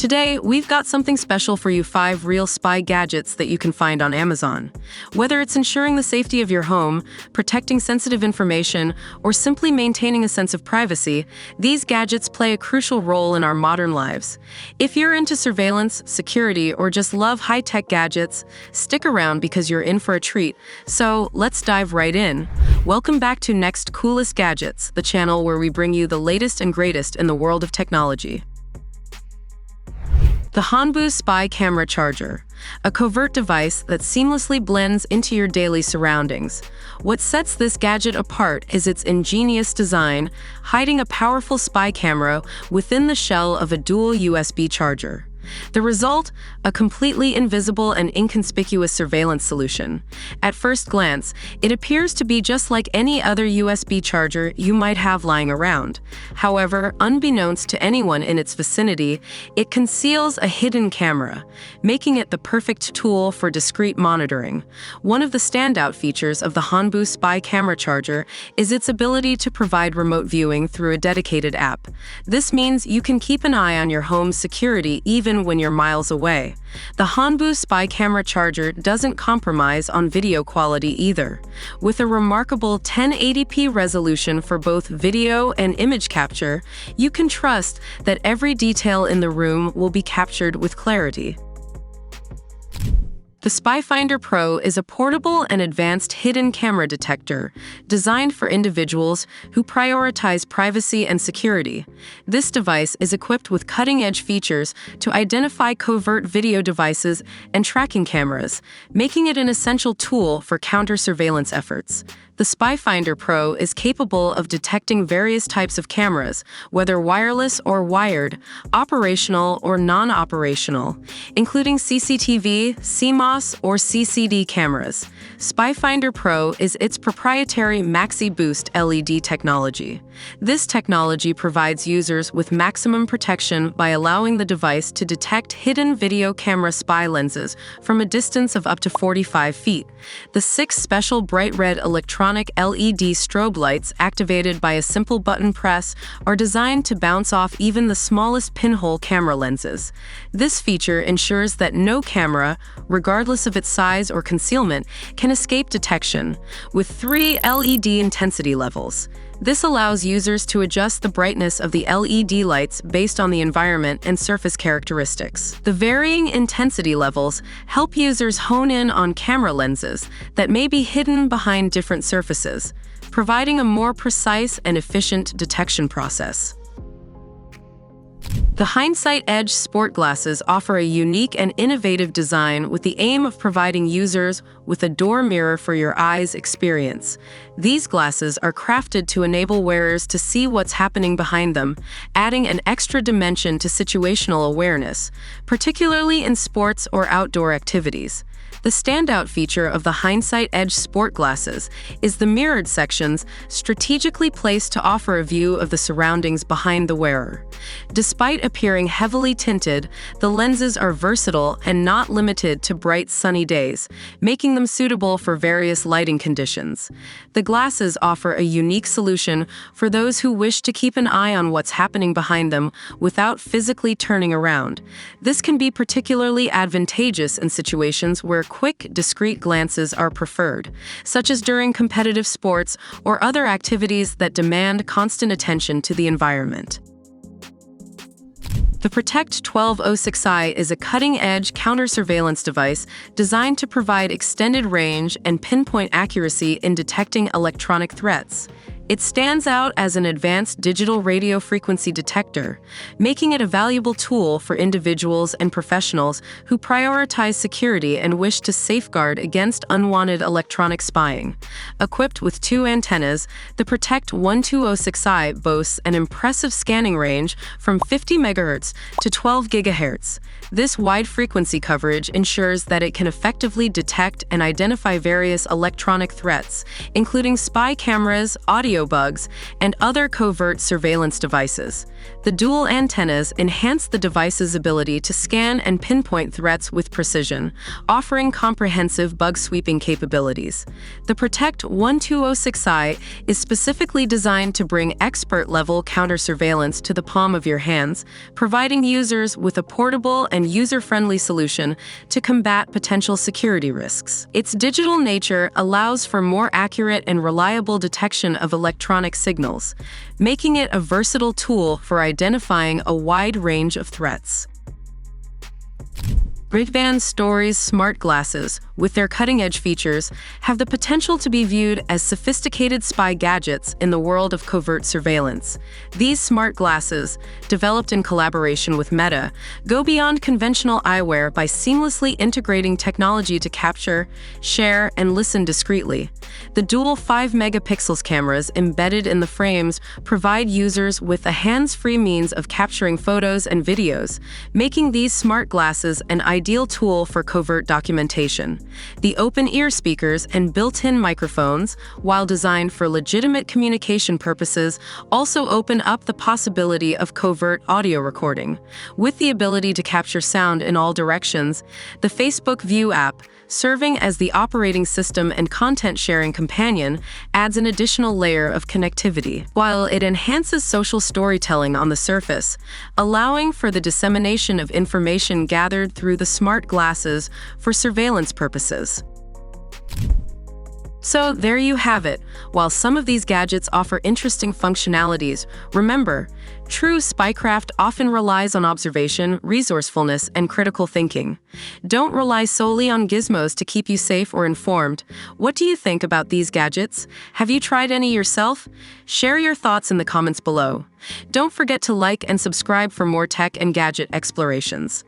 Today, we've got something special for you: 5 real spy gadgets that you can find on Amazon. Whether it's ensuring the safety of your home, protecting sensitive information, or simply maintaining a sense of privacy, these gadgets play a crucial role in our modern lives. If you're into surveillance, security, or just love high-tech gadgets, stick around because you're in for a treat. So, let's dive right in. Welcome back to Next Coolest Gadgets, the channel where we bring you the latest and greatest in the world of technology. The Hanu Spy Camera Charger, a covert device that seamlessly blends into your daily surroundings. What sets this gadget apart is its ingenious design, hiding a powerful spy camera within the shell of a dual USB charger. The result? A completely invisible and inconspicuous surveillance solution. At first glance, it appears to be just like any other USB charger you might have lying around. However, unbeknownst to anyone in its vicinity, it conceals a hidden camera, making it the perfect tool for discreet monitoring. One of the standout features of the Hanu Spy Camera Charger is its ability to provide remote viewing through a dedicated app. This means you can keep an eye on your home's security even when you're miles away. The Hanu Spy Camera Charger doesn't compromise on video quality either. With a remarkable 1080p resolution for both video and image capture, you can trust that every detail in the room will be captured with clarity. The Spyfinder Pro is a portable and advanced hidden camera detector designed for individuals who prioritize privacy and security. This device is equipped with cutting-edge features to identify covert video devices and tracking cameras, making it an essential tool for counter-surveillance efforts. The Spyfinder Pro is capable of detecting various types of cameras, whether wireless or wired, operational or non-operational, including CCTV, CMOS, or CCD cameras. Spyfinder Pro is its proprietary Maxi Boost LED technology. This technology provides users with maximum protection by allowing the device to detect hidden video camera spy lenses from a distance of up to 45 feet. The 6 special bright red electronic LED strobe lights activated by a simple button press are designed to bounce off even the smallest pinhole camera lenses. This feature ensures that no camera, regardless of its size or concealment, can escape detection, with 3 LED intensity levels. This allows users to adjust the brightness of the LED lights based on the environment and surface characteristics. The varying intensity levels help users hone in on camera lenses that may be hidden behind different surfaces, providing a more precise and efficient detection process. The Hindsight Edge sport glasses offer a unique and innovative design with the aim of providing users with a door mirror for your eyes experience. These glasses are crafted to enable wearers to see what's happening behind them, adding an extra dimension to situational awareness, particularly in sports or outdoor activities. The standout feature of the Hindsight Edge sport glasses is the mirrored sections strategically placed to offer a view of the surroundings behind the wearer. Despite appearing heavily tinted, the lenses are versatile and not limited to bright sunny days, making them suitable for various lighting conditions. The glasses offer a unique solution for those who wish to keep an eye on what's happening behind them without physically turning around. This can be particularly advantageous in situations where quick, discreet glances are preferred, such as during competitive sports or other activities that demand constant attention to the environment. The Protect 1206i is a cutting-edge counter-surveillance device designed to provide extended range and pinpoint accuracy in detecting electronic threats. It stands out as an advanced digital radio frequency detector, making it a valuable tool for individuals and professionals who prioritize security and wish to safeguard against unwanted electronic spying. Equipped with 2 antennas, the Protect 1206i boasts an impressive scanning range from 50 MHz to 12 GHz. This wide frequency coverage ensures that it can effectively detect and identify various electronic threats, including spy cameras, audio video bugs, and other covert surveillance devices. The dual antennas enhance the device's ability to scan and pinpoint threats with precision, offering comprehensive bug-sweeping capabilities. The Protect 1206i is specifically designed to bring expert-level counter-surveillance to the palm of your hands, providing users with a portable and user-friendly solution to combat potential security risks. Its digital nature allows for more accurate and reliable detection of electronic signals, making it a versatile tool for identifying a wide range of threats. Ray-Ban Stories smart glasses, with their cutting-edge features, have the potential to be viewed as sophisticated spy gadgets in the world of covert surveillance. These smart glasses, developed in collaboration with Meta, go beyond conventional eyewear by seamlessly integrating technology to capture, share, and listen discreetly. The dual 5-megapixels cameras embedded in the frames provide users with a hands-free means of capturing photos and videos, making these smart glasses an ideal tool for covert documentation. The open-ear speakers and built-in microphones, while designed for legitimate communication purposes, also open up the possibility of covert audio recording. With the ability to capture sound in all directions, the Facebook View app, serving as the operating system and content-sharing companion, adds an additional layer of connectivity. While it enhances social storytelling on the surface, allowing for the dissemination of information gathered through the smart glasses for surveillance purposes. So there you have it. While some of these gadgets offer interesting functionalities, remember, true spycraft often relies on observation, resourcefulness, and critical thinking. Don't rely solely on gizmos to keep you safe or informed. What do you think about these gadgets? Have you tried any yourself? Share your thoughts in the comments below. Don't forget to like and subscribe for more tech and gadget explorations.